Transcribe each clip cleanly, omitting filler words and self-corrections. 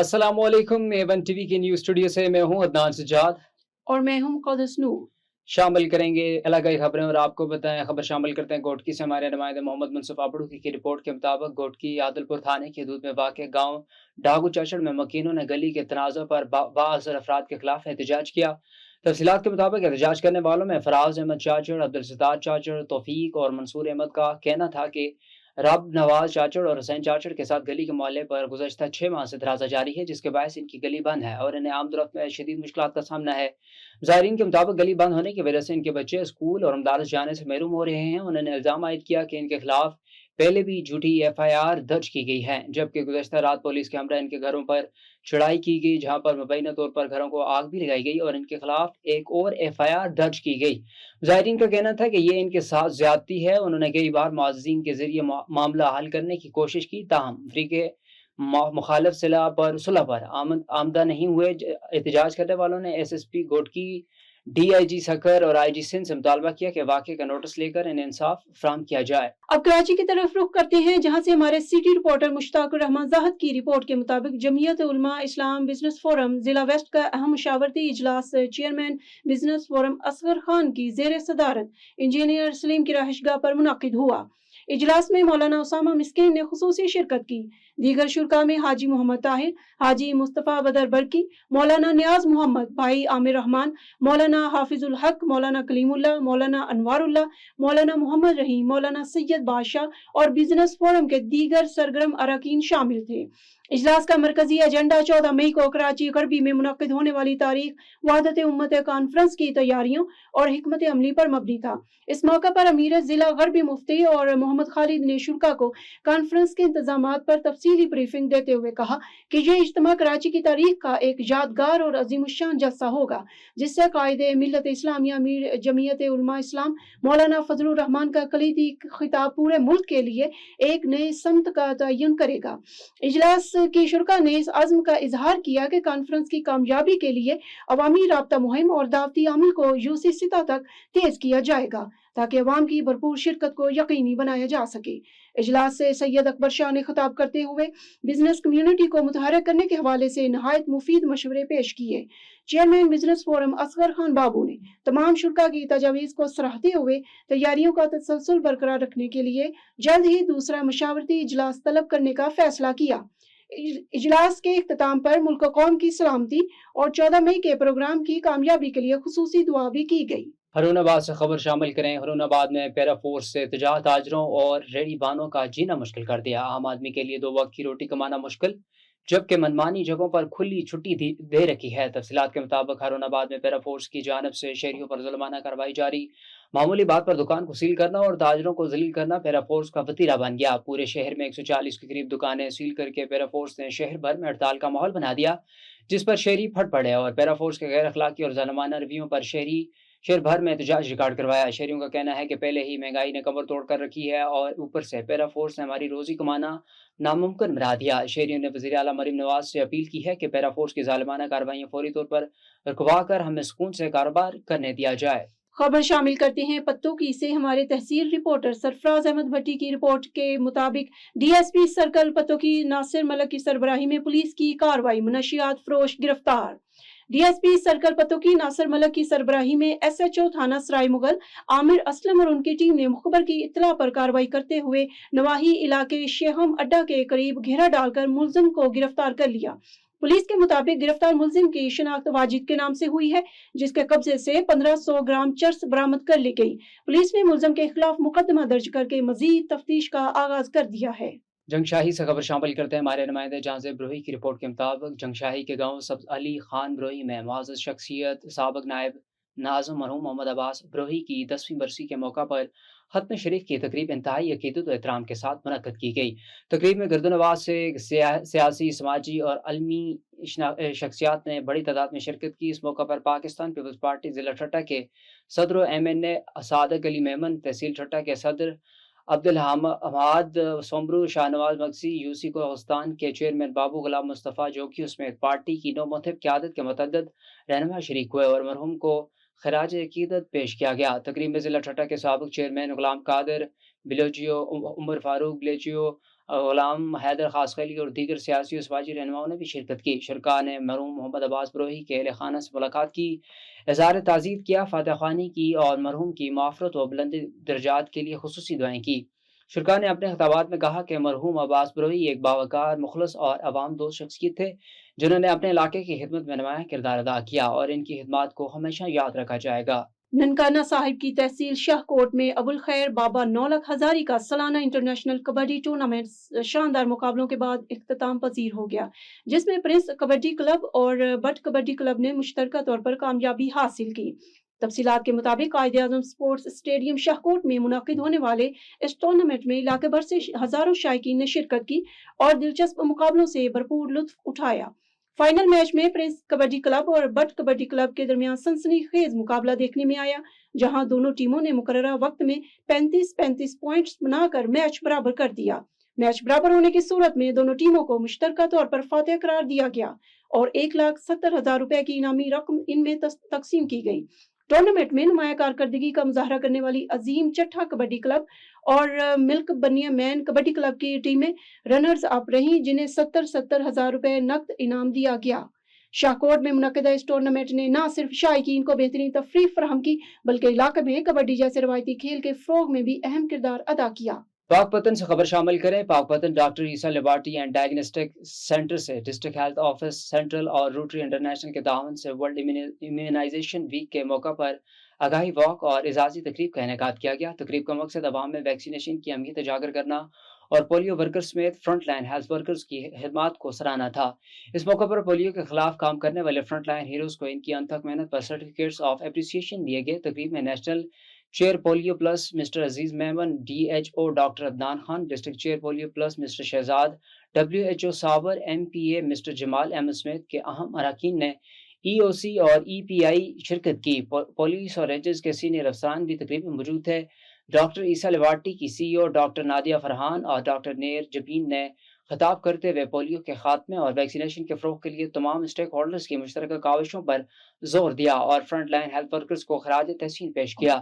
अस्सलाम वालेकुम। A1 TV के न्यूज़ स्टूडियो से मैं हूं अदनान सज्जाद। और मैं हूं मुक़द्दस नूर। शामिल करेंगे इलाकाई खबरें और आपको बताएं। खबर शामिल करते हैं घोटकी से। हमारे नुमाइंदे मोहम्मद मुनसफ आबड़ू की रिपोर्ट के मुताबिक घोटकी आदलपुर थाने की हदूद में वाक़ गाँव डागू चाचड़ में मकीनों ने गली के तनाज़ा पर बाअज़र अफराद के खिलाफ एहतजाज किया। तफसीलात के मुताबिक एहतजाज करने वालों में फराज अहमद चाचड़, अब्दुल सत्तार चाचड़, तौफीक और मंसूर अहमद का कहना था कि रब नवाज चाचड़ और हुसैन चाचड़ के साथ गली के मोहल्ले पर गुज़श्ता 6 माह से तनाज़ा जारी है, जिसके बायस इनकी गली बंद है और इन्हें आमदोरफ्त में शदीद मुश्किलात का सामना है। ज़ायरीन के मुताबिक गली बंद होने की वजह से इनके बच्चे स्कूल और मदारस जाने से महरूम हो रहे हैं। उन्होंने इल्ज़ाम आयद किया कि इनके खिलाफ पहले भी झूठी FIR दर्ज की गई है, जबकि गुज़श्ता रात पुलिस के हमरा इनके घरों पर चढ़ाई की गई, जहां पर मुबैना तौर पर घरों को आग भी लगाई गई और इनके खिलाफ एक और FIR दर्ज की गई। ज़ायरीन का कहना था कि ये इनके साथ ज्यादती है। उन्होंने कई बार मुअज़्ज़िन के जरिए मामला हल करने की कोशिश की, ताहम फरीके मुखालिफ सुलह पर आमदा नहीं हुए। एहतजाज करने वालों ने SSP घोटकी, DIG सकर और IG सिंध से मुतालबा किया कि वाक़े का नोटिस लेकर इन्हें इंसाफ फराहम किया जाए। अब कराची की तरफ रुख करते हैं, जहां से हमारे सिटी रिपोर्टर मुश्ताकुर रहमान ज़ाहिद की रिपोर्ट के मुताबिक जमीयत उलमा इस्लाम बिजनेस फोरम जिला वेस्ट का अहम मशावरती इजलास chairman business forum Asghar Khan की ज़ेर सदारत इंजीनियर सलीम की रहायशगाह पर मुनाकिद हुआ। इजलास में मौलाना उसामा मिस्किन ने खुसूसी शिरकत की। दीगर शुरका में हाजी मोहम्मद ताहिर, हाजी मुस्तफ़ा बदर बरकी, मौलाना नियाज मोहम्मद, भाई आमिर रहमान, मौलाना हाफिजुल हक, मौलाना कलीमुल्लाह, मौलाना अनवारुल्लाह, मौलाना मोहम्मद रहीम, मौलाना सैयद बादशाह और बिजनेस फोरम के दीगर सरगर्म अरकान शामिल थे। इजलास का मरकजी एजेंडा 14 मई को कराची गरबी में मुनक्किद होने वाली तारीख वहदत उम्मत कॉन्फ्रेंस की तैयारियों और हिकमत अमली पर मबनी था। इस मौके पर अमीर जिला गरबी मुफ्ती और मोहम्मद खालिद ने शुरा को कॉन्फ्रेंस के इंतजाम पर तफसीली ब्रीफिंग देते हुए कहा कि यह इज्तिमा कराची की तारीख का एक यादगार और अजीमुशान जलसा होगा, जिससे कायदे मिल्लत इस्लामिया अमीर जमीयत उलमा इस्लाम मौलाना फजलुर रहमान का कलीदी खिताब पूरे मुल्क के लिए एक नई समत का तयन करेगा। इजलास की शुरा ने इस अज़्म का इजहार किया कि कॉन्फ्रेंस की कामयाबी के लिए अवामी राब्ता मुहिम और दावती अमल को यूसी सतह तक तेज किया जाएगा, ताकि अवाम की भरपूर शिरकत को यकीनी बनाया जा सके। इजलास से सैयद अकबर शाह ने खिताब करते हुए बिजनेस कम्युनिटी को मुतहरक करने के हवाले से नहायत मुफीद मशवरे पेश किए। Chairman business forum Asghar Khan Babu ने तमाम शुरा की तजावीज़ को सराहते हुए तैयारियों का तसलसल बरकरार रखने के लिए जल्द ही दूसरा मशावरती इजलास तलब करने का फैसला किया। इजलास के इख्तिताम पर मुल्क कौम की सलामती और 14 मई के प्रोग्राम की कामयाबी के लिए खुसूसी दुआ भी की गई। हरूनाबाद से खबर शामिल करें। हरूनाबाद में पैराफोर्स से एहतजाज ताजरों और रेहड़ी बानों का जीना मुश्किल कर दिया। आम आदमी के लिए 2 वक्त की रोटी कमाना मुश्किल, जबकि मनमानी जगहों पर खुली छुट्टी दे रखी है। तफसीलात के मुताबिक हरूनाबाद में पैराफोर्स की जानब से शहरियों पर जुल्माना कार्रवाई जारी। मामूली बात पर दुकान को सील करना और ताजरों को जलील करना पैराफोर्स का वतीरा बन गया। पूरे शहर में 140 के करीब दुकानें सील करके पैराफोर्स ने शहर भर में हड़ताल का माहौल बना दिया, जिस पर शहरी फट पड़े और पैराफोर्स के गैर अखलाकी और जालमाना रवैयों पर शहर भर में एहतजाज रिकॉर्ड करवाया। शहरियों का कहना है कि पहले ही महंगाई ने कमर तोड़ कर रखी है और ऊपर से पैराफोर्स ने हमारी रोजी कमाना नामुमकिन बना दिया। शहरियों ने वज़ीर आला मरीम नवाज से अपील की है कि पैराफोर्स की जालिमाना कार्रवाइयाँ फौरी तौर पर रुकवा कर हमें सुकून से कारोबार करने दिया जाए। खबर शामिल करते हैं पत्तों की से। हमारे तहसील रिपोर्टर सरफराज अहमद भट्टी की रिपोर्ट के मुताबिक DSP सर्कल पत्तों की नासिर मलक की सरबराही में पुलिस की कार्रवाई, मुनशियात फरोश गिरफ्तार। DSP सर्कल पत्तों की नासिर मलक की सरबराही में SHO थाना सराय मुगल आमिर असलम और उनकी टीम ने मुखबर की इत्तला पर कार्रवाई करते हुए नवाही इलाके शेहम अड्डा के करीब घेरा डालकर मुलजिम को गिरफ्तार कर लिया। पुलिस के मुताबिक गिरफ्तार मुलजिम की शिनाख्त वाजिद के नाम से हुई है, जिसके कब्जे से 1500 ग्राम चर्स बरामद कर ली गई। पुलिस ने मुलजिम के खिलाफ मुकदमा दर्ज करके मजीद तफ्तीश का आगाज कर दिया है। जंगशाही से खबर शामिल करते हैं। हमारे नुमाइंदे जहांजेब ब्रोही की रिपोर्ट के मुताबिक जंगशाही के गांव सब्ज अली खान ब्रोही में मुअज़्ज़ज़ शख्सियत साबिक नायब नाज़िम मरहूम मोहम्मद अब्बास ब्रोही की 10वीं बरसी के मौका पर खत्म शरीफ की तकरीब इंतहाई अकीदत व एहतराम के साथ मुनक्कद की गई। तकरीब में गर्दनवाज से सियासी, समाजी और अलमी शख्सियात ने बड़ी तादाद में शिरकत की। इस मौका पर पाकिस्तान पीपल्स पार्टी जिला ठट्टा के सदर MNA सादक अली मेमन, तहसील ठट्टा के सदर अब्दुल हमाद सोमरू, शाहनवाज मगसी, UC कोहिस्तान के चेयरमैन बाबू गुलाम मुस्तफ़ा जोकी उसमें पार्टी की नौमुतहब क़यादत के मुतअद्दिद रहनुमा शरीक हुए और मरहूम को खराज अकीदत पेश किया गया। तकरीब में ज़िला ठट्टा के साबिक चेयरमैन गुलाम कादिर बिलोचियो, उमर फारूक बिलोचियो, غلام حیدر خاصخیلی اور دیگر سیاسی و سماجی رہنماؤں نے بھی شرکت کی۔ شرکاء نے مرحوم محمد عباس بروہی کے اہل خانہ سے ملاقات کی، اظہار تعزیت کیا، فاتح خوانی کی اور مرحوم کی مغفرت و بلند درجات کے لیے خصوصی دعائیں کی۔ شرکاء نے اپنے خطابات میں کہا کہ مرحوم عباس بروہی ایک باوقار، مخلص اور عوام دوست شخصیت تھے، جنہوں نے اپنے علاقے کی خدمت میں نمایاں کردار ادا کیا اور ان کی خدمات کو ہمیشہ یاد رکھا جائے گا۔ ننکانہ صاحب کی تحصیل شاہ کوٹ میں ابوالخیر بابا 9 لکھ ہزاری کا سالانہ انٹرنیشنل کبڈی ٹورنامنٹ شاندار مقابلوں کے بعد اختتام پذیر ہو گیا، جس میں پرنس کبڈی کلب اور بٹ کبڈی کلب نے مشترکہ طور پر کامیابی حاصل کی۔ تفصیلات کے مطابق قائد اعظم سپورٹس اسٹیڈیم شاہکوٹ میں منعقد ہونے والے اس ٹورنامنٹ میں علاقے بھر سے ہزاروں شائقین نے شرکت کی اور دلچسپ مقابلوں سے بھرپور لطف اٹھایا۔ فائنل میچ میں پرنس کبڈی کلب اور بٹ کبڈی کلب کے درمیان سنسنی خیز مقابلہ دیکھنے میں آیا، جہاں دونوں ٹیموں نے مقررہ وقت میں 35-35 پوائنٹس بنا کر میچ برابر کر دیا۔ میچ برابر ہونے کی صورت میں دونوں ٹیموں کو مشترکہ طور پر فاتح قرار دیا گیا اور 1,70,000 روپے کی انعامی رقم ان میں تقسیم کی گئی۔ ٹورنامنٹ میں نمایاں کارکردگی کا مظاہرہ کرنے والی عظیم چٹھا کبڈی کلب اور ملک بنیا مین کبڈی کلب کی ٹیمیں رنرز اپ رہیں، جنہیں 70,000 روپے نقد انعام دیا گیا۔ شاہکوٹ میں منعقدہ اس ٹورنامنٹ نے نہ صرف شائقین کو بہترین تفریح فراہم کی بلکہ علاقے میں کبڈی جیسے روایتی کھیل کے فروغ میں بھی اہم کردار ادا کیا۔ پاک پتن سے خبر شامل کریں۔ پاک پتن doctor Isa laboratory and diagnostic centre سے ڈسٹرکٹ ہیلتھ آفس سینٹرل اور روٹری انٹرنیشنل کے تعاون سے ورلڈ امیونائزیشن ویک کے موقع پر آگاہی واک اور اعزازی تقریب کا انعقاد کیا گیا۔ تقریب کا مقصد عوام میں ویکسینیشن کی اہمیت اجاگر کرنا اور پولیو ورکر سمیت فرنٹ لائن ہیلتھ ورکرز کی خدمات کو سراہنا تھا۔ اس موقع پر پولیو کے خلاف کام کرنے والے فرنٹ لائن ہیروز کو ان کی انتھک محنت پر سرٹیفکیٹس آف اپریسیشن دیے گئے۔ تقریب میں national chair polio plus mister Aziz Memon, DHO doctor Adnan Khan, district chair polio plus mister Shahzad, WHO Sabir, MPA mister Jamal Ahmed سمیت کے اہم اراکین نے EOC اور EPI شرکت کی۔ پولیس اور رینجرز کے سینئر افسران بھی تقریب میں موجود تھے۔ ڈاکٹر عیسیٰ لیبارٹری کی CEO ڈاکٹر نادیہ فرحان اور ڈاکٹر نیر جبین نے خطاب کرتے ہوئے پولیو کے خاتمے اور ویکسینیشن کے فروغ کے لیے تمام اسٹیک ہولڈرز کی مشترکہ کاوشوں پر زور دیا اور فرنٹ لائن ہیلتھ ورکرز کو خراج تحسین پیش کیا۔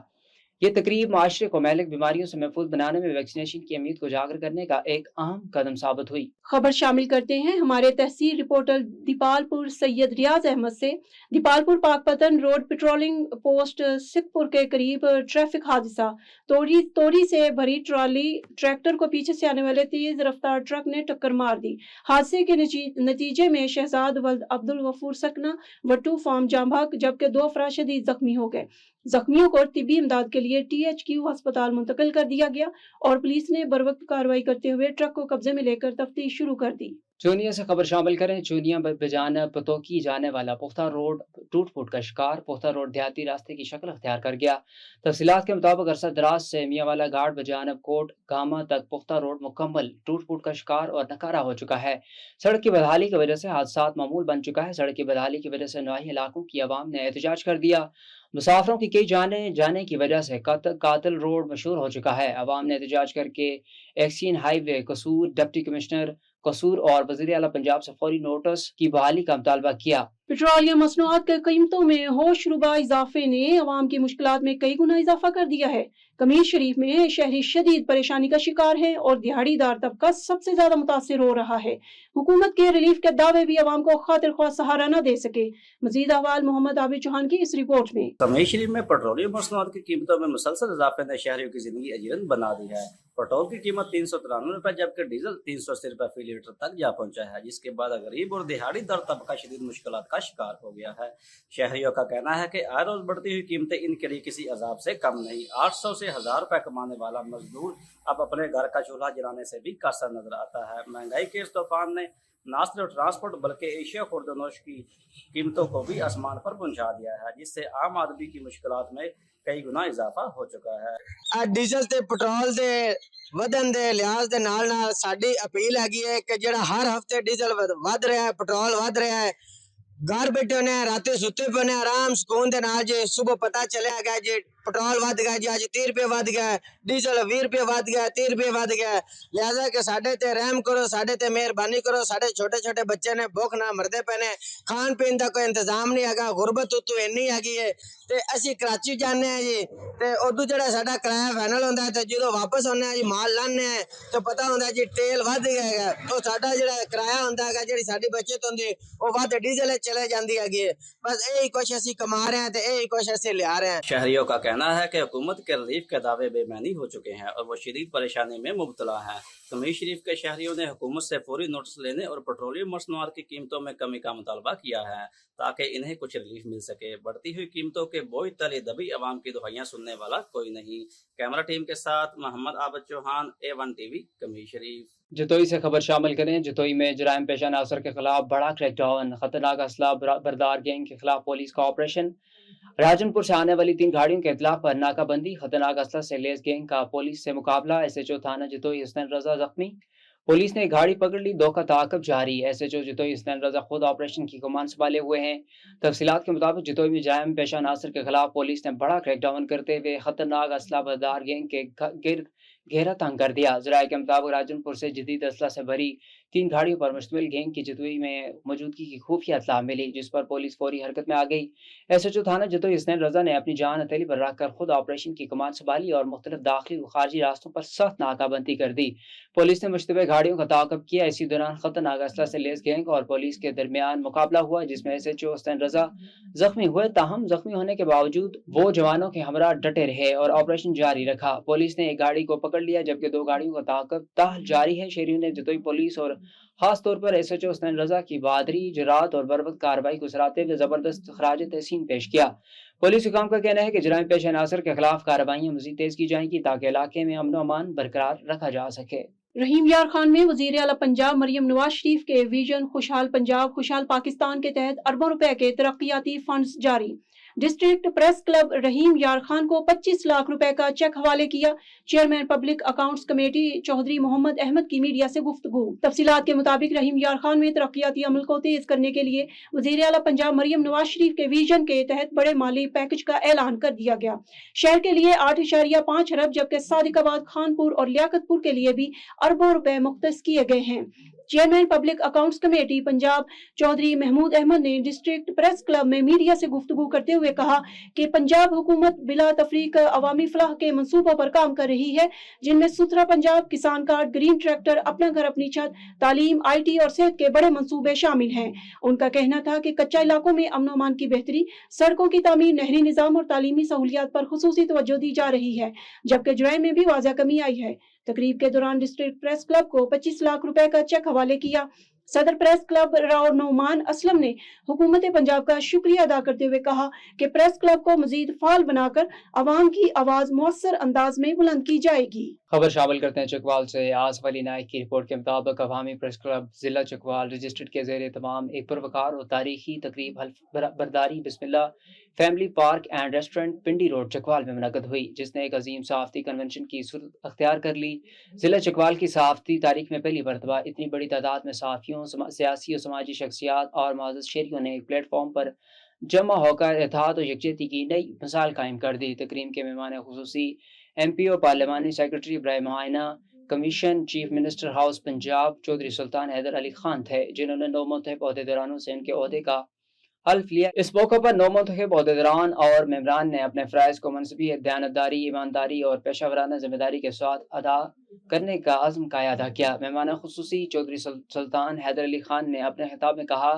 یہ تقریب معاشرے کو مہلک بیماریوں سے محفوظ بنانے میں ویکسینیشن کی اہمیت کو اجاگر کرنے کا ایک اہم قدم ثابت ہوئی۔ خبر شامل کرتے ہیں ہمارے تحصیل رپورٹر دیپال پور سید ریاض احمد سے۔ دیپال پور پاک پتن روڈ پیٹرولنگ پوسٹ سکھ پور کے قریب ٹریفک حادثہ، توڑی سے بھری ٹرالی ٹریکٹر کو پیچھے سے آنے والے تیز رفتار ٹرک نے ٹکر مار دی۔ حادثے کے نتیجے میں شہزاد ولد عبد الغفور سکنہ وٹو فارم جام بحق جبکہ 2 افراد شدید زخمی ہو گئے۔ زخمیوں کو طبی امداد کے لیے THQ ہسپتال منتقل کر دیا گیا اور پولیس نے بروقت کارروائی کرتے ہوئے ٹرک کو قبضے میں لے کر تفتیش شروع کر دی۔ چونیا سے خبر شامل کریں۔ چونیا بجانب پتوکی جانے والا پختہ روڈ ٹوٹ پھوٹ کا شکار، پختہ روڈ دیہاتی راستے کی شکل اختیار کر گیا۔ تفصیلات کے مطابق عرصہ دراز سے میاں والا گھاٹ بجانب کوٹ گاما تک پختہ روڈ مکمل ٹوٹ پھوٹ کا شکار اور ناکارہ ہو چکا ہے۔ سڑک کی بدحالی کی وجہ سے حادثات معمول بن چکا ہے۔ سڑک کی بدحالی کی وجہ سے نواحی علاقوں کی عوام نے احتجاج کر دیا۔ مسافروں کی کئی جانے جانے کی وجہ سے قاتل روڈ مشہور ہو چکا ہے۔ عوام نے احتجاج کر کے ایکسین ہائی وے قصور، ڈپٹی کمشنر قصور اور وزیر اعلیٰ پنجاب سے فوری نوٹس کی بحالی کا مطالبہ کیا۔ پیٹرولیم مصنوعات کے قیمتوں میں ہوش ربا اضافے نے عوام کی مشکلات میں کئی گنا اضافہ کر دیا ہے۔ قمیص شریف میں شہری شدید پریشانی کا شکار ہیں اور دیہڑی دار طبقہ سب سے زیادہ متاثر ہو رہا ہے۔ حکومت کے ریلیف کے دعوے بھی عوام کو خاطر خواہ سہارا نہ دے سکے۔ مزید احوال محمد عابد چوہان کی اس رپورٹ میں۔ قمیص شریف میں پیٹرولیم مصنوعات کی قیمتوں میں مسلسل اضافے نے شہریوں کی زندگی اجیرن بنا دی ہے۔ پیٹرول کی قیمت 393 روپے جبکہ ڈیزل 380 روپے فی لیٹر تک جا پہنچا ہے، جس کے بعد غریب اور دیہڑی دار طبقہ شدید مشکلات کا شکار ہو گیا ہے۔ شہریوں کا کہنا ہے کہ آئے روز بڑھتی ہوئی قیمتیں ان کے لیے کسی عذاب سے کم نہیں۔ 800 سے 1000 روپے کمانے والا مزدور اب اپنے گھر کا چولہا جلانے سے بھی قاصر نظر آتا ہے۔ مہنگائی کے اس طوفان نے نہ صرف ٹرانسپورٹ بلکہ ایشیا خورد و نوش کی قیمتوں کو بھی آسمان پر پہنچا دیا ہے، جس سے عام آدمی کی مشکلات میں کئی گنا اضافہ ہو چکا ہے۔ ڈیزل تے پٹرول دے ودن دے لحاظ دے نال ساڈی اپیل ਹੈਗੀ ہے کہ جڑا ہر ہفتے ڈیزل ود رہا ہے، پٹرول ود رہا ہے، گھر بیٹھے ہونے رات ستے پے آرام سکون دے نال جے صبح پتہ چلے گا جے ਪੈਟਰੋਲ ਵੱਧ ਗਿਆ ਜੀ, ਅੱਜ 30 ਰੁਪਏ ਵੱਧ ਗਿਆ, ਡੀਜ਼ਲ 20 ਰੁਪਏ ਵੱਧ ਗਿਆ, 30 ਰੁਪਏ ਵੱਧ ਗਿਆ। ਲਿਹਾਜ਼ਾ ਕਿ ਸਾਡੇ ਤੇ ਰਹਿਮ ਕਰੋ, ਸਾਡੇ ਤੇ ਮਿਹਰਬਾਨੀ ਕਰੋ। ਸਾਡੇ ਛੋਟੇ ਛੋਟੇ ਬੱਚੇ ਨੇ ਭੁੱਖ ਨਾਲ ਮਰਦੇ ਪਏ ਨੇ, ਖਾਣ ਪੀਣ ਦਾ ਕੋਈ ਇੰਤਜ਼ਾਮ ਨਹੀਂ ਹੈਗਾ। ਗੁਰਬਤ ਉਤੋਂ ਇੰਨੀ ਹੈਗੀ ਹੈ ਤੇ ਅਸੀਂ ਕਰਾਚੀ ਜਾਂਦੇ ਹਾਂ ਜੀ, ਤੇ ਉਦੋਂ ਜਿਹੜਾ ਸਾਡਾ ਕਿਰਾਇਆ ਫਾਈਨਲ ਹੁੰਦਾ ਹੈ, ਤੇ ਜਦੋਂ ਵਾਪਸ ਆਉਂਦੇ ਹਾਂ ਜੀ ਮਾਲ ਲਾਉਂਦੇ ਹਾਂ ਤੇ ਪਤਾ ਹੁੰਦਾ ਜੀ ਤੇਲ ਵੱਧ ਗਿਆ ਹੈਗਾ। ਉਹ ਸਾਡਾ ਜਿਹੜਾ ਕਿਰਾਇਆ ਹੁੰਦਾ ਹੈਗਾ, ਜਿਹੜੀ ਸਾਡੀ ਬਚਤ ਹੁੰਦੀ وہ ਵੱਧ ڈیزل چلے جاندی ہے۔ بس یہی کچھ اسی کما رہے ہیں تو یہی کچھ اسی لے آ رہے ہیں۔ شہریوں کا کہنا ہے کہ حکومت کے ریلیف کے دعوے بے معنی ہو چکے ہیں اور وہ شدید پریشانی میں مبتلا ہیں۔ کمیل شریف کے شہریوں نے حکومت سے فوری نوٹس لینے اور پیٹرولیم مصنوعات کی قیمتوں میں کمی کا مطالبہ کیا ہے تاکہ انہیں کچھ ریلیف مل سکے۔ بڑھتی ہوئی قیمتوں کے بوجھ تلے دبی عوام کی دہائیاں سننے والا کوئی نہیں۔ کیمرہ ٹیم کے ساتھ Muhammad Abid Chauhan, A1 TV, Kumail Sharif. Jatoi سے خبر شامل کریں۔ جتوئی میں جرائم پیشہ عناصر کے خلاف بڑا کریک ڈاؤن، خطرناک اسلحہ بردار گینگ کے خلاف پولیس کا آپریشن۔ راجن پور سے آنے والی 3 گاڑیوں کے اطلاع پر ناکہ بندی، خطرناک اسلحہ سے لیس گینگ کا پولیس سے مقابلہ۔ SHO تھانہ جتوئی حسنین رضا زخمی، پولیس نے گاڑی پکڑ لی، 2 کا تعاقب جاری۔ SHO جتوئی حسنین رضا خود آپریشن کی کمان سنبھالے ہوئے ہیں۔ تفصیلات کے مطابق جتوئی میں جرائم پیشہ عناصر کے خلاف پولیس نے بڑا کریک ڈاؤن کرتے ہوئے خطرناک اسلحہ بردار گینگ کے گرد گھیرا تنگ کر دیا۔ ذرائع کے مطابق راجن پور سے جدید اسلحہ سے بھری 3 گاڑیوں پر مشتمل گینگ کی جتوئی میں موجودگی کی خفیہ اطلاع ملی، جس پر پولیس فوری حرکت میں آ گئی۔ SHO تھانہ جتوئی حسنین رضا نے اپنی جان ہتھیلی پر رکھ کر خود آپریشن کی کمان سنبھالی اور مختلف داخلی و خارجی راستوں پر سخت ناکہ بندی کر دی۔ پولیس نے مشتبہ گاڑیوں کا تعاقب کیا۔ اسی دوران خطرناک اسلحہ سے لیس گینگ اور پولیس کے درمیان مقابلہ ہوا، جس میں SHO حسنین رضا زخمی ہوئے، تاہم زخمی ہونے کے باوجود وہ جوانوں کے ہمراہ ڈٹے رہے اور آپریشن جاری رکھا۔ پولیس نے ایک گاڑی کو پکڑ لیا جبکہ 2 گاڑیوں کا تعاقب تاحال جاری ہے۔ شہریوں نے جتوئی پولیس اور خاص طور پر SHO حسنین رضا کی بہادری، جرات اور بروقت کارروائی کو سراہتے ہوئے زبردست خراج تحسین پیش کیا۔ پولیس حکام کا کہنا ہے کہ جرائم پیشہ عناصر کے خلاف کارروائیاں مزید تیز کی جائیں گی تاکہ علاقے میں امن و امان برقرار رکھا جا سکے۔ رحیم یار خان میں وزیر اعلیٰ پنجاب مریم نواز شریف کے ویژن خوشحال پنجاب خوشحال پاکستان کے تحت اربوں روپے کے ترقیاتی فنڈز جاری۔ ڈسٹرکٹ پریس کلب رحیم یار خان کو 25 لاکھ روپے کا چیک حوالے کیا۔ Chairman public accounts committee Chaudhry Muhammad Ahmed کی میڈیا سے گفتگو۔ تفصیلات کے مطابق رحیم یار خان میں ترقیاتی عمل کو تیز کرنے کے لیے وزیر اعلیٰ پنجاب مریم نواز شریف کے ویژن کے تحت بڑے مالی پیکج کا اعلان کر دیا گیا۔ شہر کے لیے 8.5 ارب جبکہ صادق آباد، خانپور اور لیاقت پور کے لیے بھی اربوں روپے مختص کیے گئے ہیں۔ Chairman public accounts committee Punjab Chaudhry Mahmood Ahmad نے ڈسٹرکٹ پریس کلب میں میڈیا سے گفتگو کرتے ہوئے کہا کہ پنجاب حکومت بلا تفریق عوامی فلاح کے منصوبوں پر کام کر رہی ہے، جن میں ستھرا پنجاب، کسان کارڈ، گرین ٹریکٹر، اپنا گھر اپنی چھت، تعلیم، IT اور صحت کے بڑے منصوبے شامل ہیں۔ ان کا کہنا تھا کہ کچا علاقوں میں امن و امان کی بہتری، سڑکوں کی تعمیر، نہری نظام اور تعلیمی سہولیات پر خصوصی توجہ دی جا رہی ہے، جبکہ جرائم میں بھی واضح کمی آئی ہے۔ تقریب کے دوران ڈسٹرکٹ پریس کلب کو 25 لاکھ روپے کا چیک حوالے کیا۔ صدر پریس کلب راؤ نعمان اسلم نے حکومت پنجاب کا شکریہ ادا کرتے ہوئے کہا کہ پریس کلب کو مزید فعال بنا کر عوام کی آواز مؤثر انداز میں بلند کی جائے گی۔ خبر شامل کرتے ہیں چکوال سے۔ آصف علی نائک کی رپورٹ کے مطابق عوامی پریس کلب ضلع چکوال رجسٹرڈ کے زیر اہتمام ایک پروقار اور تاریخی تقریب حلف برداری Bismillah family park and restaurant Pindi road Chakwal میں منعقد ہوئی، جس نے ایک عظیم صحافتی کنونشن کی صورت اختیار کر لی۔ ضلع چکوال کی صحافتی تاریخ میں پہلی مرتبہ اتنی بڑی تعداد میں صحافیوں، سیاسی و سماجی شخصیات اور معزز شہریوں نے ایک پلیٹ فارم پر جمع ہو کر اتحاد و یکجہتی کی نئی مثال قائم کر دی۔ تقریب کے مہمان خصوصی MPO پارلیمانی سیکرٹری برائے معائنہ commission chief minister house Punjab Chaudhry Sultan Haider Ali Khan تھے، جنہوں نے نو منتخب عہدیداروں سے ان کے عہدے کا حلف لیا۔ اس موقع پر نو منتخب عہدیداران اور ممبران نے اپنے فرائض کو منصبی دیانتداری، ایمانداری اور پیشہ ورانہ ذمہ داری کے ساتھ ادا کرنے کا عزم کا اعادہ کیا۔ مہمان خصوصی چودھری سلطان حیدر علی خان نے اپنے خطاب میں کہا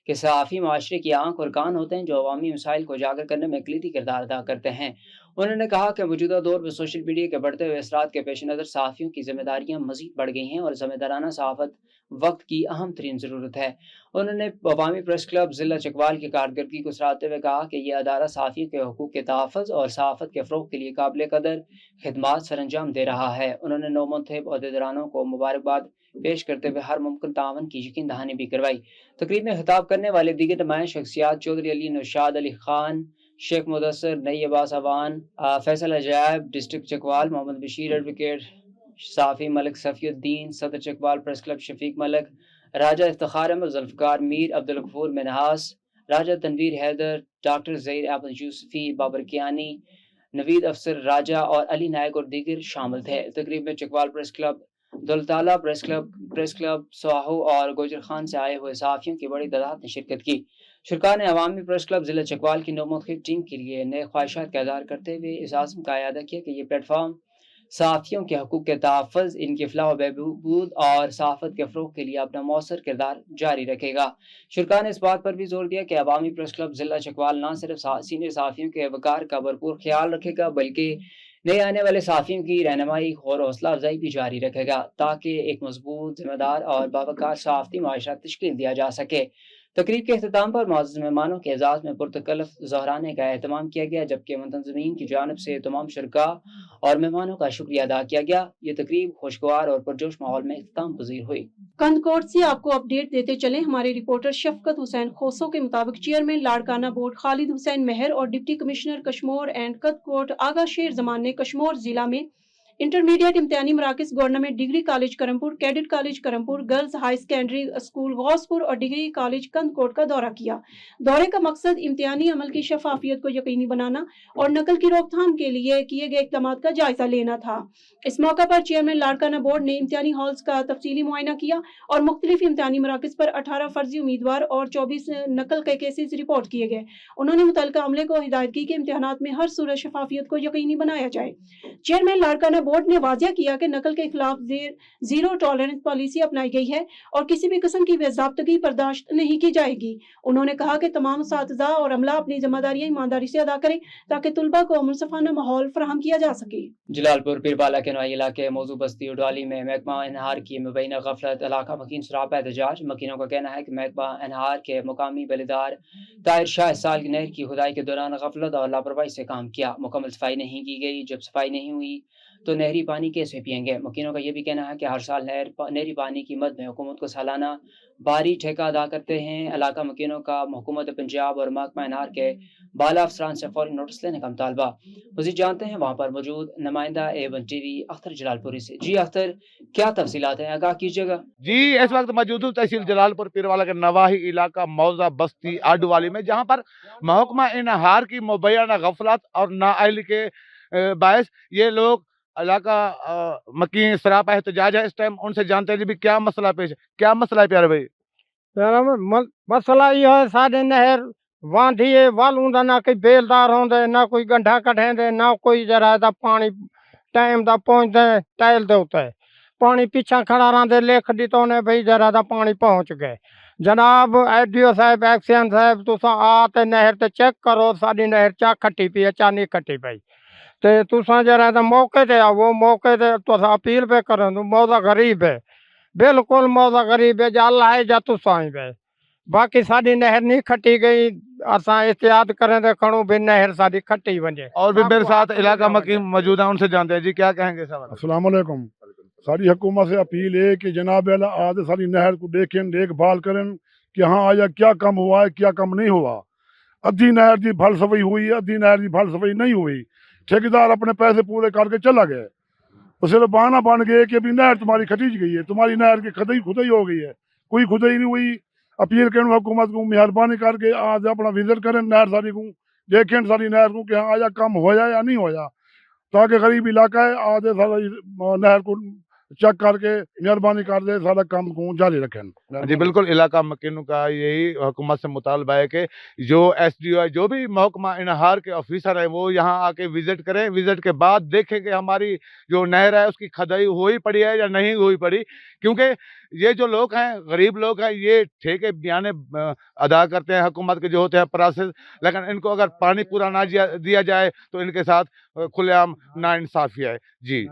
کہ صحافی معاشرے کی آنکھ اور کان ہوتے ہیں جو عوامی مسائل کو اجاگر کرنے میں کلیدی کردار ادا کرتے ہیں۔ انہوں نے کہا کہ موجودہ دور میں سوشل میڈیا کے بڑھتے ہوئے اثرات کے پیش نظر صحافیوں کی ذمہ داریاں مزید بڑھ گئی ہیں اور ذمہ دارانہ صحافت وقت کی اہم ترین ضرورت ہے۔ انہوں نے عوامی پریس کلب ضلع چکوال کی کارکردگی کو سراہتے ہوئے کہا کہ یہ ادارہ صحافیوں کے حقوق کے تحفظ اور صحافت کے فروغ کے لیے قابل قدر خدمات سر انجام دے رہا ہے۔ انہوں نے نو منتخب عہدیداروں کو مبارکباد پیش کرتے ہوئے ہر ممکن تعاون کی یقین دہانی بھی کروائی۔ تقریب میں خطاب کرنے والے دیگر نمایاں شخصیات چودھری علی نوشاد علی خان، شیخ مدثر، نئی عباس اوان، فیصل عجائب ڈسٹرکٹ چکوال، محمد بشیر ایڈوکیٹ، صافی ملک صفی الدین، صدر چکوال پریس کلب شفیق ملک، راجہ افتخار احمد، ذوالفقار میر، عبدالغفور منہاس، راجہ تنویر حیدر، ڈاکٹر زہیر احمد یوسفی، بابر کیانی، नवीद अफसर राजा और अली नायक और दीगर शामिल थे। तकरीब में Chakwal press club, Daultala press club Sohawa और गोजर खान से आए हुए सहाफ़ियों की बड़ी तादाद ने शिरकत की। शुरा ने अवामी प्रेस क्लब ज़िला चकवाल की नौमुंतखब टीम के लिए नए ख्वाहिशात का इज़हार करते हुए इस आज़म का अयादा किया कि ये प्लेटफॉर्म सहाफ़ियों के हकूक़ के तहफ़्फ़ुज़, इनकी फ़लाह व बहबूद और सहाफ़त के फ़रोग़ के लिए अपना मौसर किरदार जारी रखेगा। शुरा ने इस बात पर भी जोर दिया कि अवामी प्रेस क्लब ज़िला चकवाल न सिर्फ सीनियर सहाफ़ियों के वक़ार का भरपूर ख्याल रखेगा बल्कि नए आने वाले सहाफ़ियों की रहनुमाई और हौसला अफजाई भी जारी रखेगा ताकि एक मजबूत, जिम्मेदार और बावकार सहाफ़ती माशरा तश्कील दिया जा सके। तकरीब के अख्ताम पर मुअज़्ज़ज़ मेहमानों के एजाज़ में पुरतकल्लुफ़ ज़हराने का एहतमाम किया गया, जबकि मुंतज़मीन की जानिब से तमाम शुरका और मेहमानों का शुक्रिया अदा किया गया। ये तकरीब खुशगवार और पुरजोश माहौल में इख्तिताम पज़ीर हुई। कंदकोट से आपको अपडेट देते चले हमारे रिपोर्टर शफकत हुसैन खोसो के मुताबिक चेयरमैन लाड़काना बोर्ड खालिद हुसैन मेहर और deputy commissioner Kashmore and Kandhkot Agha Sher Zaman ने कश्मोर जिला में इंटरमीडिएट इम्तिहानी मराकज़ government degree college Karampur, cadet college Karampur, girls high secondary school Ghauspur और डिग्री कॉलेज कंदकोट का दौरा किया। दौरे का मकसद इम्तिहानी अमल की शफाफियत को यकीनी बनाना और नकल की रोकथाम के लिए किए गए इक़दाम का जायजा लेना था। इस मौका पर चेयरमैन लाड़काना बोर्ड ने इम्तिहानी हॉल्स का तफसीली मुआयना किया और मुख्तलिफ इम्तिहानी मराकज़ पर 18 फर्जी उम्मीदवार और 24 नकल के केसेस रिपोर्ट किए गए। उन्होंने मुतल्लिका अमले को हिदायत की कि इम्तिहानात में हर सूरत शफाफियत को यकीनी बनाया जाए। चेयरमैन लाड़काना बोर्ड ने वाज़ेह किया कि नकल के खिलाफ जीरो टॉलरेंस पॉलिसी अपनाई गई है और किसी भी किस्म की बेज़ाब्तगी बर्दाश्त नहीं की जाएगी। उन्होंने कहा कि तमाम असातिज़ा और अमला अपनी जिम्मेदारियां ईमानदारी से अदा करें ताकि तुलबा को मुनसफाना माहौल फराहम किया जा सके। जलालपुर पीरबाला के नवाई इलाके मौजू बस्ती उडाली में महकमा एनहार की मुबैना गफलत इलाका मकीन सरापा एहतजाज। मकीनों का कहना है कि महकमा एनहार के मुकामी बलिदार ताहिर शाह इस साल की नहर की खुदाई के दौरान गफलत और लापरवाही से काम किया। मुकम्मल सफाई नहीं की गई। जब सफाई नहीं हुई तो नहरी पानी कैसे पियेंगे। मकीनों का यह भी कहना है कि हर साल नहरी पानी की मद में हुकूमत को सालाना भारी ठेका अदा करते हैं। इलाका मकीनों का हुकूमत पंजाब और महकमा एनहार के बाला अफसरान से फौरी नोटिस लेने का मुतालबा। मज़ीद जानते हैं वहाँ पर मौजूद नुमाइंदा A1 TV अख्तर जलालपुरी से। जी अख्तर, क्या तफसीलात हैं, आगाह कीजिएगा। जी, इस वक्त मौजूद हूँ तहसील जलालपुर पीरवाला के नवाही इलाका मौजा बस्ती आडवाली में, जहाँ पर महकमा एनहार की मुबैना गफलत और नाअहली के बायस ये लोग इलाका मकीन सरापा एहतजाज है। इस टाइम उनसे जानते हैं भी क्या मसला पेश है, क्या मसला है प्यारे भाई? मसला यह है साढ़े नहर वांधिए वालू दा ना कोई बेलदार होंदे ना कोई गंढा कढेंदे ना कोई जरा दा पानी टाइम दा पहुंचदे टाइल दे उत्ते पानी पिछा खड़ा रहिंदे लिख दित्तो ने भई जरा दा पानी पहुंच गए। जनाब एडीओ साहब एक्शन साहब तुसां आ ते नहर ते चेक करो साडी नहर चा खट्टी पई है चा नहीं खट्टी पई ते तुसां जरा दा मौके ते आवो मौके ते तुसां अपील पे करन मौजा गरीब है बिल्कुल मौजा गरीब है जा अल्लाह है जा तुसां ही है बाकी साडी नहर नहीं खट्टी गई असां एहतियात करें तो खड़ू भी नहर साडी खट्टी वने। और भी मेरे साथ इलाका मकीन मौजूद है, उनसे जानते हैं जी क्या कहेंगे सवाल। अस्सलाम वालेकुम। सारी हुकूमत से अपील है कि जनाब आला आज सारी नहर को देखें देखभाल करें कि हाँ आया क्या कम हुआ है क्या कम नहीं हुआ। अद्धी नहर की भल सफाई हुई अद्धी नहर की भल सफाई नहीं हुई। ठेकेदार अपने पैसे पूरे करके चला गया तो सिर्फ बहाना बन गए कि अभी नहर तुम्हारी खटीज गई है, तुम्हारी नहर की खुदाई हो गई है, कोई खुदाई नहीं हुई। अपील करूँ हुकूमत को मेहरबानी करके आज अपना विजिट करें नहर सारी को देखें सारी नहर को कि हाँ आया कम होया या नहीं होया ताकि गरीब इलाका है आज सारा नहर को चेक करके मेहरबानी कर दे सारा काम को जारी रखें। जी बिल्कुल, इलाका मकीनों का यही हुकूमत से मुतालबा है कि जो SDO है जो भी महकमा एनहार के ऑफिसर है वो यहाँ आके विजिट करें। विजिट के बाद देखें कि हमारी जो नहर है उसकी खदाई हुई पड़ी है या नहीं हुई पड़ी, क्योंकि ये जो लोग हैं गरीब लोग हैं ये ठेके बयाने अदा करते हैं हुकूमत के जो होते हैं प्रोसेस, लेकिन इनको अगर पानी पूरा ना दिया जाए तो इनके साथ खुलेआम नाइंसाफी है। जी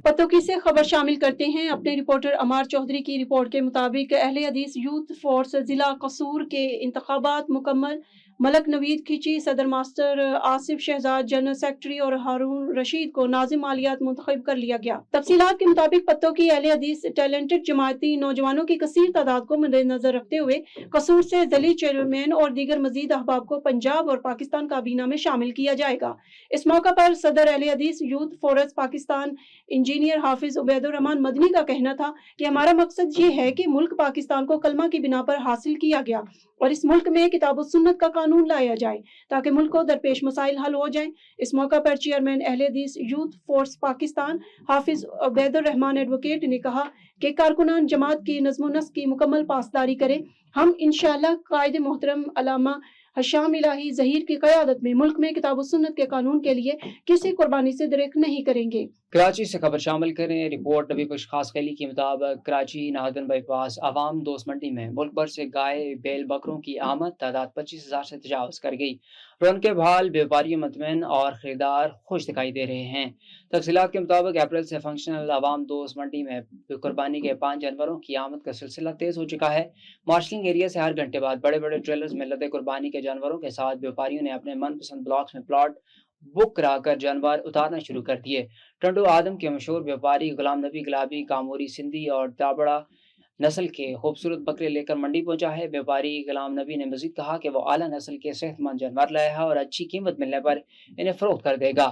पतोकी से खबर शामिल करते हैं अपने रिपोर्टर अमार चौधरी की रिपोर्ट के मुताबिक अहले हदीस यूथ फोर्स जिला कसूर के इंतखाबात मुकम्मल। मलक नवीद खिची सदर master Asif Shahzad general secretary और हारून रशीद को नाजिम मालियात मुंतखब कर लिया गया। तफसीलात के मुताबिक पत्तों की अहले हदीस टैलेंटेड जमात जमाती नौजवानों की कसीर तादाद को मद्देनजर रखते हुए कसूर से जली चेयरमैन और दीगर मजीद अहबाब को पंजाब और पाकिस्तान काबीना में शामिल किया जाएगा। इस मौका पर सदर अहले हदीस यूथ फोरस पाकिस्तान इंजीनियर हाफिज उबैदुर रहमान मदनी का कहना था कि हमारा मकसद ये है कि मुल्क पाकिस्तान को कलमा की बिना पर हासिल किया गया और इस मुल्क में किताब और सुन्नत का कानून लाया जाए ताकि मुल्क को दरपेश मसाइल हल हो जाएं। इस मौका पर चेयरमैन अहले हदीस यूथ फोर्स पाकिस्तान हाफिज उबैदुर रहमान एडवोकेट ने कहा कि कारकुनान जमात की नज़्म व नस्क की मुकम्मल पासदारी करें। हम इंशाअल्लाह कायदे मोहतरम अल्लामा हशाम इलाही ज़हीर की क़यादत में मुल्क में किताब व सुन्नत के कानून के लिए किसी कुर्बानी से दरेक नहीं करेंगे। कराची से खबर शामिल करें। रिपोर्ट नबी बख्श खास खैली के मुताबिक कराची नादन बाईपास आवाम दोस्त मंडी में मुल्क भर से गाय बैल बकरों की आमद तादाद 25,000 से तजावज़ कर गई। रौनक बहाल, व्यापारी मुतमईन और खरीदार खुश दिखाई दे रहे हैं। तफसीलात के मुताबिक अप्रैल से फंक्शनल आवाम दोस्त मंडी में कुर्बानी के 5 जानवरों की आमद का सिलसिला तेज हो चुका है। मार्शलिंग एरिया से हर घंटे बाद बड़े बड़े ट्रेलर्स में लदे कुर्बानी के जानवरों के साथ व्यापारियों ने अपने मनपसंद ब्लॉक्स में प्लॉट बुक कराकर जानवर उतारना शुरू कर दिए। टंडो आदम के मशहूर व्यापारी गुलाम नबी गुलाबी, कामोरी सिंधी और दाबड़ा नस्ल के खूबसूरत बकरे लेकर मंडी पहुंचा है। व्यापारी गुलाम नबी ने मजीद कहा कि वो आला नस्ल के सेहतमंद जानवर लाया है और अच्छी कीमत मिलने पर इन्हें फरोख्त कर देगा।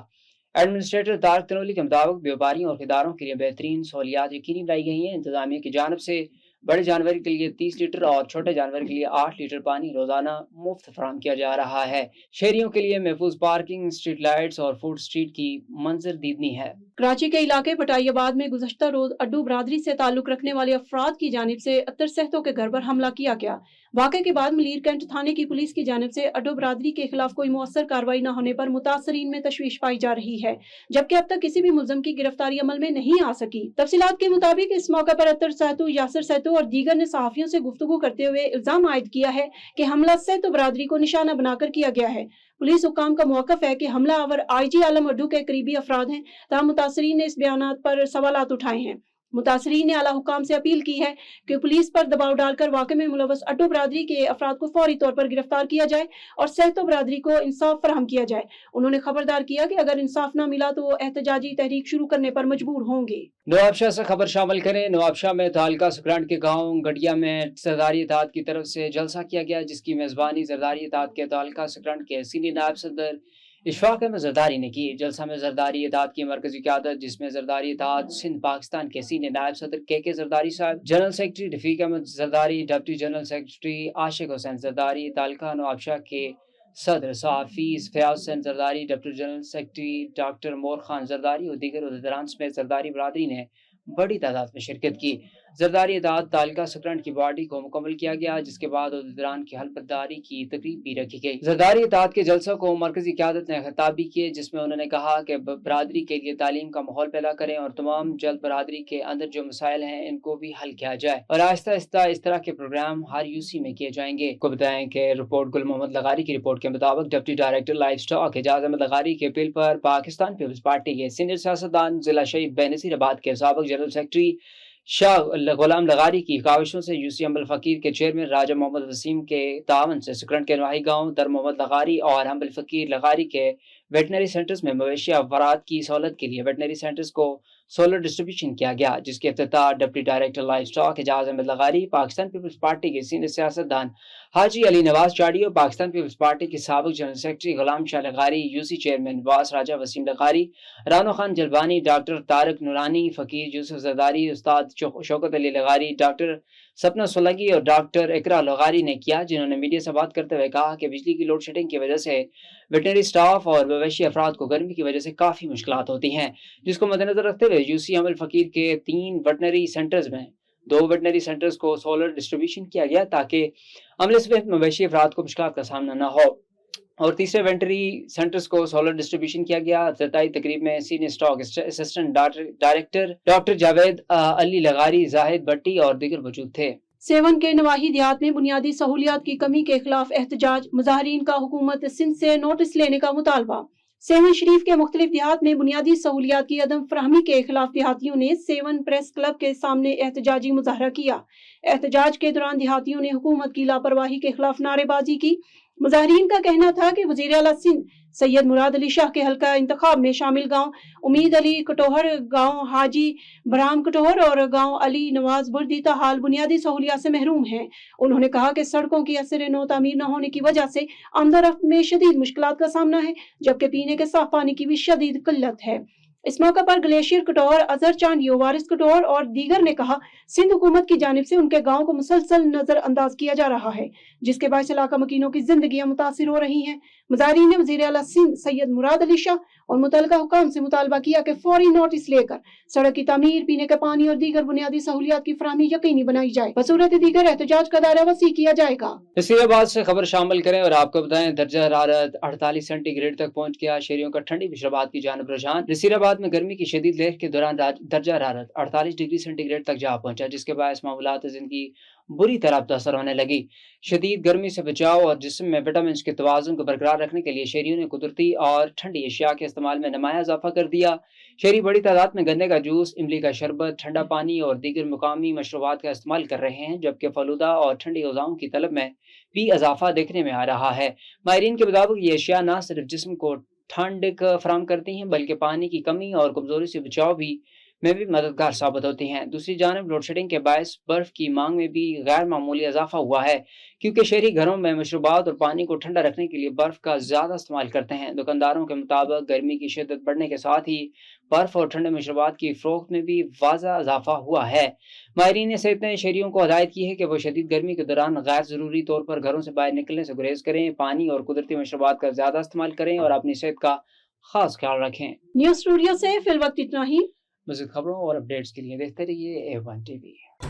एडमिनिस्ट्रेटर तारक तनोली के मुताबिक व्यापारियों और खरीदारों के लिए बेहतरीन सहूलियात यकीनी बनाई गई हैं। इंतजामिया की जानब से बड़े जानवर के लिए 30 लीटर और छोटे जानवर के लिए 8 लीटर पानी रोजाना मुफ्त फराहम किया जा रहा है। शहरियों के लिए महफूज पार्किंग, स्ट्रीट लाइट्स और फूड स्ट्रीट की मंजर दीदनी है। कराची के इलाके पटाइयाबाद में गुज़श्ता रोज अड्डू बरादरी से ताल्लुक रखने वाले अफराद की जानिब से अत्तर सहतों के घर पर हमला किया गया। वाक़े के बाद मलीर कैंट थाने की पुलिस की जानिब से अड्डू बरादरी के खिलाफ कोई मुअस्सर कार्रवाई न होने पर मुतासरीन में तशवीश पाई जा रही है, जबकि अब तक किसी भी मुल्ज़म की गिरफ्तारी अमल में नहीं आ सकी। तफसीलात के मुताबिक इस मौके पर अत्तर सहतू, यासिर सहतू और दीगर ने सहाफियों से गुफ्तगू करते हुए इल्जाम आयद किया है कि हमला सहतू बरादरी को निशाना बनाकर किया गया है। पुलिस हुक्काम का मौक़िफ़ है कि हमलावर IG आलम अड्डू के करीबी अफराद हैं। तमाम मुतासरीन ने इस बयानात पर सवालात उठाए हैं। मुतासरीन ने आला हुकाम से अपील की है कि पुलिस पर दबाव डालकर वाक़े में मुलव्वस अड्डू बरादरी के अफराद को फौरी तौर पर गिरफ्तार किया जाए और सहतो बरादरी को इंसाफ फराहम किया जाए। उन्होंने खबरदार किया कि अगर इंसाफ न मिला तो वो एहतजाजी तहरीक शुरू करने पर मजबूर होंगे। नवाबशाह से खबर शामिल करें। नवाबशाह में तालका सुकरांड के गाँव गडिया में ज़रदारी इत्तेहाद की तरफ से जलसा किया गया, जिसकी मेज़बानी ज़रदारी इत्तेहाद के तालका सुकरांड के सीनियर नायब सदर इशफाक अहमद ज़रदारी ने की। जलसा में ज़रदारी इत्तेहाद की मरकजी क़यादत, जिसमें ज़रदारी इत्तेहाद सिंध पाकिस्तान के सीनियर नायब सदर KK ज़रदारी साहब, general secretary Rafiq Ahmed Zardari, deputy general secretary Ashiq Hussain Zardari, taluka Nawabshah के सदर सहाफ़ी Fayaz Hussain Zardari, deputy general secretary doctor Mor Khan Zardari और दीगर उहदेदारान समेत ज़रदारी बरादरी ने बड़ी तादाद में शिरकत की। ज़रदारी इत्तेहाद तालका सुकरांड की बॉडी को मुकम्मल किया गया, जिसके बाद उहदेदारान की हलफबर्दारी की तकरीब भी रखी गई। ज़रदारी इत्तेहाद के जलसों को मरकजी क़यादत ने खिताब भी किए, जिसमें उन्होंने कहा कि बरादरी के लिए तालीम का माहौल पैदा करें और तमाम जल्द बरादरी के अंदर जो मसाइल हैं इनको भी हल किया जाए और आहिस्ता आहिस्ता इस तरह के प्रोग्राम हर UC में किए जाएंगे। को बताएं कि रिपोर्ट गुल मोहम्मद लगारी की रिपोर्ट के मुताबिक deputy director livestock Ejaz Ahmed Lagari के अपील पर पाकिस्तान पीपल्स पार्टी के सीनियर सियासतदान जिला शहीद बेनज़ीराबाद के साबिक़ जनरल सेक्रेटरी शाह गुलाम लगारी की काविशों से UC अम्बल फ़कीर के चेयरमैन राजा मोहम्मद वसीम के तावन से सुकरांड के नवाही गाँव दर मोहम्मद लगारी और अम्बल फ़कीर लगारी के वेटनरी सेंटर्स में मवेशी अफराद की सहूलत के लिए वेटनरी सेंटर्स को सोलर डिस्ट्रीब्यूशन किया गया, जिसके इफ्तिताह deputy director livestock Ejaz Ahmed Lagari, Pakistan Peoples Party के सीनियर सियासतदान हाजी अली नवाज चाड़ी और पाकिस्तान पीपल्स पार्टी के साबिक़ general secretary Ghulam Shah लगारी, UC chairman वास राजा वसीम लगारी, रानो खान जलबानी, डॉक्टर तारक नूरानी, फ़कीर यूसुफ ज़रदारी, उस्ताद शौकत अली लगारी, डॉक्टर सपना सोलंकी और डॉक्टर इकरा लगारी ने किया, जिन्होंने मीडिया से बात करते हुए कहा कि बिजली की लोड शेडिंग की वजह से वेटनरी स्टाफ और मवेशी अफराद को गर्मी की वजह से काफ़ी मुश्किलात होती हैं, जिसको मद्देनजर रखते हुए UC अमल फ़कीर के 3 वेटनरी सेंटर्स में 2 वेटनरी सेंटर्स को सोलर डिस्ट्रीब्यूशन किया गया ताकि अमले समेत मवेशी अफराद को मुश्किलात का सामना न हो और तीसरे वेटनरी सेंटर्स को सोलर डिस्ट्रीब्यूशन किया गया। इफ्तिताई तकरीब में senior stock assistant director doctor Javed Ali Lagari, Zahid Bhatti और दीगर मौजूद थे। सेवन के नवाही देहात में बुनियादी सहूलियात की कमी के खिलाफ एहतजाज, मुजाहरीन का हुकूमत सिंध से नोटिस लेने का मुतालबा। सेवन शरीफ के मुख्तलिफ देहात में बुनियादी सहूलियात की अदम फराहमी के खिलाफ देहातियों ने सेवन प्रेस क्लब के सामने एहतजाजी मुजाहरा किया। एहतजाज के दौरान देहातियों ने हुकूमत की लापरवाही के खिलाफ नारेबाजी की। मुजाहिरीन का कहना था कि वज़ीर आला सिंध सैयद मुराद अली शाह के हल्का इंतखाब में शामिल गांव उम्मीद अली कटोहर, गांव हाजी बराम कटोहर और गांव अली नवाज बुर्दी ताहाल बुनियादी सहूलियात से महरूम हैं। उन्होंने कहा कि सड़कों की असर नो तामीर न होने की वजह से आमदोरफ्त में शदीद मुश्किलात का सामना है, जबकि पीने के साफ पानी की भी शदीद किल्लत है। इस मौके पर ग्लेशियर कटौर, अजहर चांद योवारिस कटौर और दीगर ने कहा सिंध हुकूमत की जानिब से उनके गांव को मुसलसल नजरअंदाज किया जा रहा है, जिसके बायस इलाका मकीनों की जिंदगियां मुतासिर हो रही हैं। मुजाहिरीन ने वज़ीर आला सिंध सैयद मुराद अली शाह और मुतल्लिका हुकाम से मुतालबा किया कि फौरी नोटिस लेकर सड़क की तामीर, पीने के पानी और दीगर बुनियादी सहूलियात की फराहमी यकीनी बनाई जाए। बसूरत दीगर एहतजाज का दायरा वसी किया जाएगा। नसीराबाद से खबर शामिल करें और आपको बताएं दर्जा हरारत 48 सेंटीग्रेड तक पहुंच गया। शहरियों का ठंडी बशराबाद की जानिब रुझान। नसीराबाद में गर्मी की शदीद लहर के दौरान दर्जा हरारत 48 डिग्री सेंटीग्रेड तक जा पहुंचा, जिसके बायस मामूलात जिंदगी बुरी तरह मुतासर होने लगी। शदीद गर्मी से बचाव और जिस्म में विटामिन के तवाज़ुन को बरकरार रखने के लिए शहरियों ने कुदरती और ठंडी अशिया के इस्तेमाल में नुमाया इजाफा कर दिया। शहरी बड़ी तादाद में गन्ने का जूस, इमली का शरबत, ठंडा पानी और दीगर मुकामी मशरूबात का इस्तेमाल कर रहे हैं, जबकि फलूदा और ठंडी ग़िज़ाओं की तलब में भी इजाफा देखने में आ रहा है। माहिरीन के मुताबिक ये अशिया न सिर्फ जिस्म को ठंड फराहम करती हैं, बल्कि पानी की कमी और कमजोरी से बचाव में भी मददगार साबित होती हैं। दूसरी जानब लोड शेडिंग के बायस बर्फ की मांग में भी गैर मामूली इजाफा हुआ है, क्योंकि शहरी घरों में मशरूबात और पानी को ठंडा रखने के लिए बर्फ का ज्यादा इस्तेमाल करते हैं। दुकानदारों के मुताबिक गर्मी की शिद्दत बढ़ने के साथ ही बर्फ और ठंडे मशरूबात की फरोख्त में भी वाज़ा इजाफा हुआ है। माहिरीन सेहत ने शहरियों को हदायत की है कि वो शदीद गर्मी के दौरान गैर ज़रूरी तौर पर घरों से बाहर निकलने से गुरेज करें, पानी और कुदरती मशरूबात का ज्यादा इस्तेमाल करें और अपनी सेहत का खास ख्याल रखें। न्यूज़ स्टूडियो से फिल वक्त इतना ही। मज़ीद खबरों और अपडेट्स के लिए देखते रहिए A1 TV।